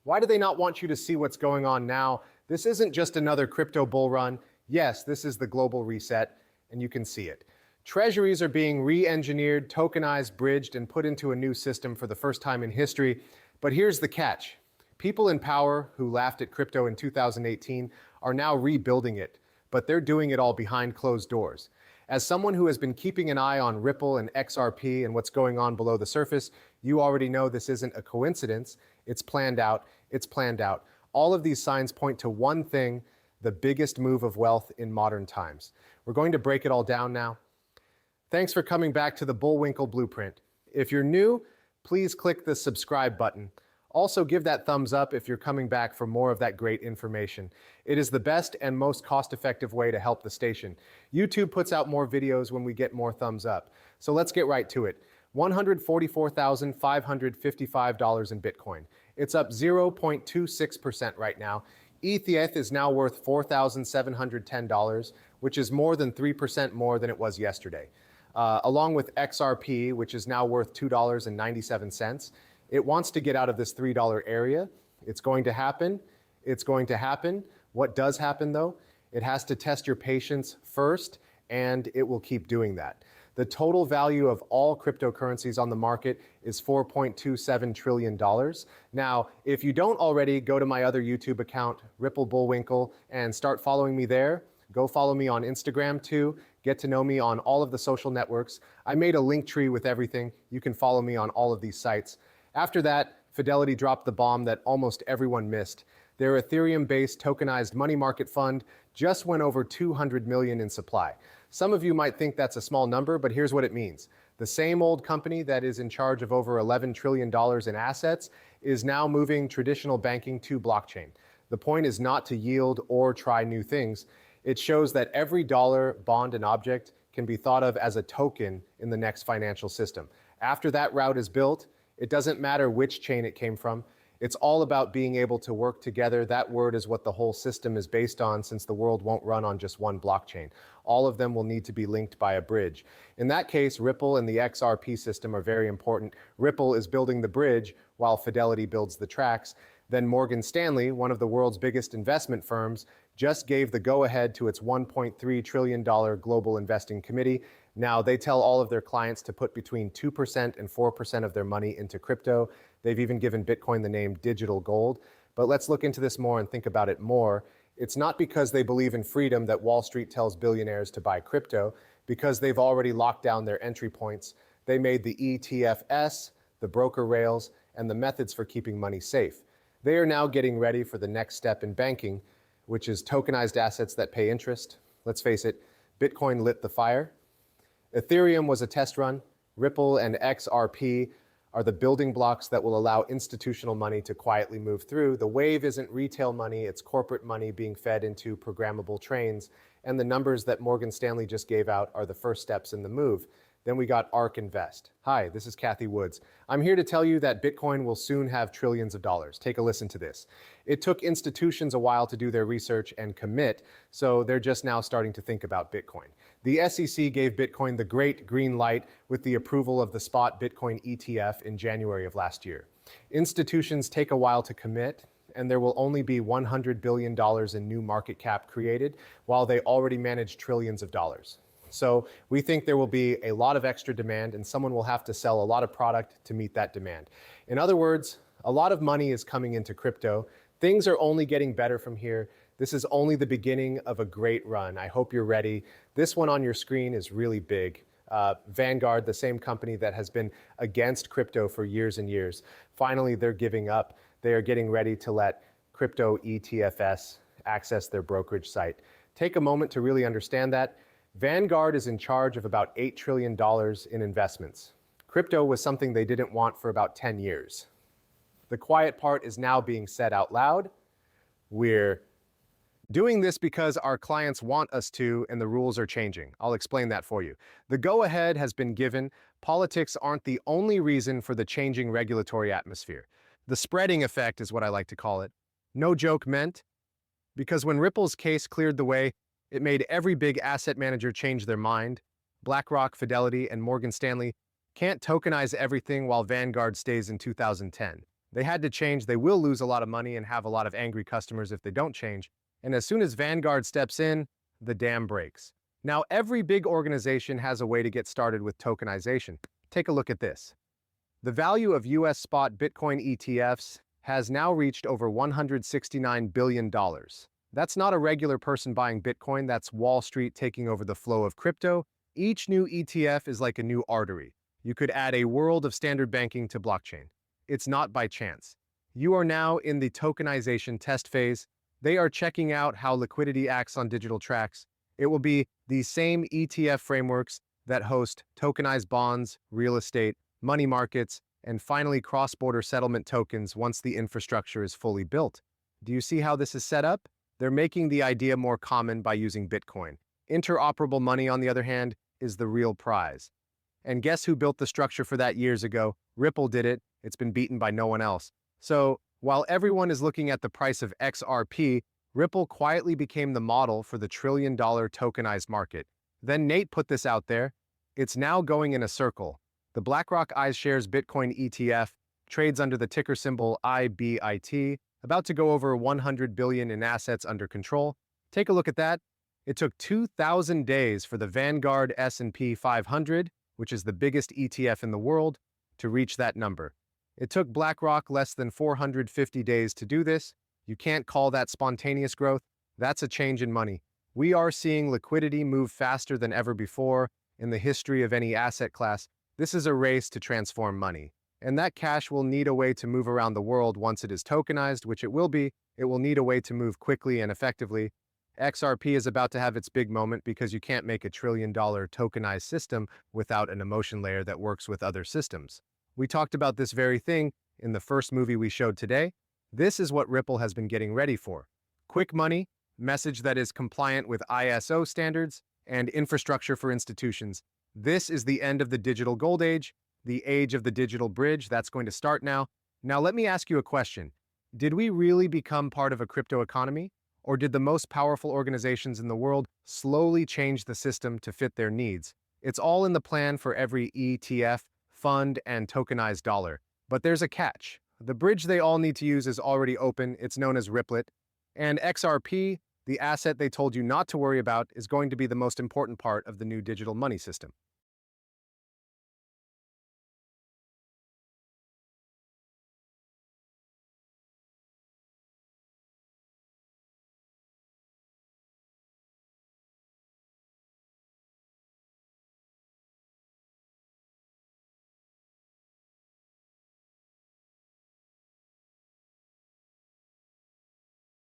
Why do they not want you to see what's going on now? This isn't just another crypto bull run. Yes, this is the global reset, and you can see it. Treasuries are being re-engineered, tokenized, bridged, and put into a new system for the first time in history. But here's the catch. People in power who laughed at crypto in 2018 are now rebuilding it, but they're doing it all behind closed doors. As someone who has been keeping an eye on Ripple and XRP and what's going on below the surface, you already know this isn't a coincidence. It's planned out. It's planned out. All of these signs point to one thing, the biggest move of wealth in modern times. We're going to break it all down now. Thanks for coming back to the Bullwinkle Blueprint. If you're new, please click the subscribe button. Also, give that thumbs up if you're coming back for more of that great information. It is the best and most cost-effective way to help the station. YouTube puts out more videos when we get more thumbs up. So let's get right to it. $144,555 in Bitcoin. It's up 0.26% right now. ETH is now worth $4,710, which is more than 3% more than it was yesterday. Along with XRP, which is now worth $2.97. It wants to get out of this $3 area. It's going to happen. It's going to happen. What does happen though? It has to test your patience first, and it will keep doing that. The total value of all cryptocurrencies on the market is $4.27 trillion. Now, if you don't already, go to my other YouTube account, Ripple Bullwinkle, and start following me there. Go follow me on Instagram too. Get to know me on all of the social networks. I made a link tree with everything. You can follow me on all of these sites. After that, Fidelity dropped the bomb that almost everyone missed. Their Ethereum-based tokenized money market fund just went over 200 million in supply. Some of you might think that's a small number, but here's what it means. The same old company that is in charge of over $11 trillion in assets is now moving traditional banking to blockchain. The point is not to yield or try new things. It shows that every dollar, bond, and object can be thought of as a token in the next financial system. After that route is built, it doesn't matter which chain it came from. It's all about being able to work together. That word is what the whole system is based on, since the world won't run on just one blockchain. All of them will need to be linked by a bridge. In that case, Ripple and the XRP system are very important. Ripple is building the bridge while Fidelity builds the tracks. Then Morgan Stanley, one of the world's biggest investment firms, just gave the go-ahead to its $1.3 trillion global investing committee. Now, they tell all of their clients to put between 2% and 4% of their money into crypto. They've even given Bitcoin the name digital gold. But let's look into this more and think about it more. It's not because they believe in freedom that Wall Street tells billionaires to buy crypto, because they've already locked down their entry points. They made the ETFs, the broker rails, and the methods for keeping money safe. They are now getting ready for the next step in banking, which is tokenized assets that pay interest. Let's face it, Bitcoin lit the fire. Ethereum was a test run. Ripple and XRP are the building blocks that will allow institutional money to quietly move through. The wave isn't retail money, it's corporate money being fed into programmable trains. And the numbers that Morgan Stanley just gave out are the first steps in the move. Then we got ARK Invest. Hi, this is Kathy Woods. I'm here to tell you that Bitcoin will soon have trillions of dollars. Take a listen to this. It took institutions a while to do their research and commit, so they're just now starting to think about Bitcoin. The SEC gave Bitcoin the great green light with the approval of the spot Bitcoin ETF in January of last year. Institutions take a while to commit, and there will only be $100 billion in new market cap created, while they already manage trillions of dollars. So we think there will be a lot of extra demand, and someone will have to sell a lot of product to meet that demand. In other words, a lot of money is coming into crypto. Things are only getting better from here. This is only the beginning of a great run. I hope you're ready. This one on your screen is really big. Vanguard, the same company that has been against crypto for years and years, finally they're giving up. They are getting ready to let crypto ETFs access their brokerage site. Take a moment to really understand that. Vanguard is in charge of about $8 trillion in investments. Crypto was something they didn't want for about 10 years. The quiet part is now being said out loud. We're doing this because our clients want us to, and the rules are changing. I'll explain that for you. The go-ahead has been given. Politics aren't the only reason for the changing regulatory atmosphere. The spreading effect is what I like to call it. No joke meant, because when Ripple's case cleared the way, it made every big asset manager change their mind. BlackRock, Fidelity, and Morgan Stanley can't tokenize everything while Vanguard stays in 2010. They had to change. They will lose a lot of money and have a lot of angry customers if they don't change. And as soon as Vanguard steps in, the dam breaks. Now, every big organization has a way to get started with tokenization. Take a look at this. The value of US spot Bitcoin ETFs has now reached over $169 billion. That's not a regular person buying Bitcoin, that's Wall Street taking over the flow of crypto. Each new ETF is like a new artery. You could add a world of standard banking to blockchain. It's not by chance. You are now in the tokenization test phase. They are checking out how liquidity acts on digital tracks. It will be the same ETF frameworks that host tokenized bonds, real estate, money markets, and finally cross-border settlement tokens once the infrastructure is fully built. Do you see how this is set up? They're making the idea more common by using Bitcoin. Interoperable money, on the other hand, is the real prize. And guess who built the structure for that years ago? Ripple did it. It's been beaten by no one else. So, while everyone is looking at the price of XRP, Ripple quietly became the model for the trillion-dollar tokenized market. Then Nate put this out there. It's now going in a circle. The BlackRock iShares Bitcoin ETF trades under the ticker symbol IBIT, about to go over 100 billion in assets under control. Take a look at that. It took 2,000 days for the Vanguard S&P 500, which is the biggest ETF in the world, to reach that number. It took BlackRock less than 450 days to do this. You can't call that spontaneous growth. That's a change in money. We are seeing liquidity move faster than ever before in the history of any asset class. This is a race to transform money. And that cash will need a way to move around the world once it is tokenized, which it will be. It will need a way to move quickly and effectively. XRP is about to have its big moment because you can't make a trillion-dollar tokenized system without an emotion layer that works with other systems. We talked about this very thing in the first movie we showed today. This is what Ripple has been getting ready for. Quick money, message that is compliant with ISO standards, and infrastructure for institutions. This is the end of the digital gold age, the age of the digital bridge. That's going to start now. Now let me ask you a question. Did we really become part of a crypto economy? Or did the most powerful organizations in the world slowly change the system to fit their needs? It's all in the plan for every ETF, fund, and tokenized dollar. But there's a catch. The bridge they all need to use is already open. It's known as Riplet. And XRP, the asset they told you not to worry about, is going to be the most important part of the new digital money system.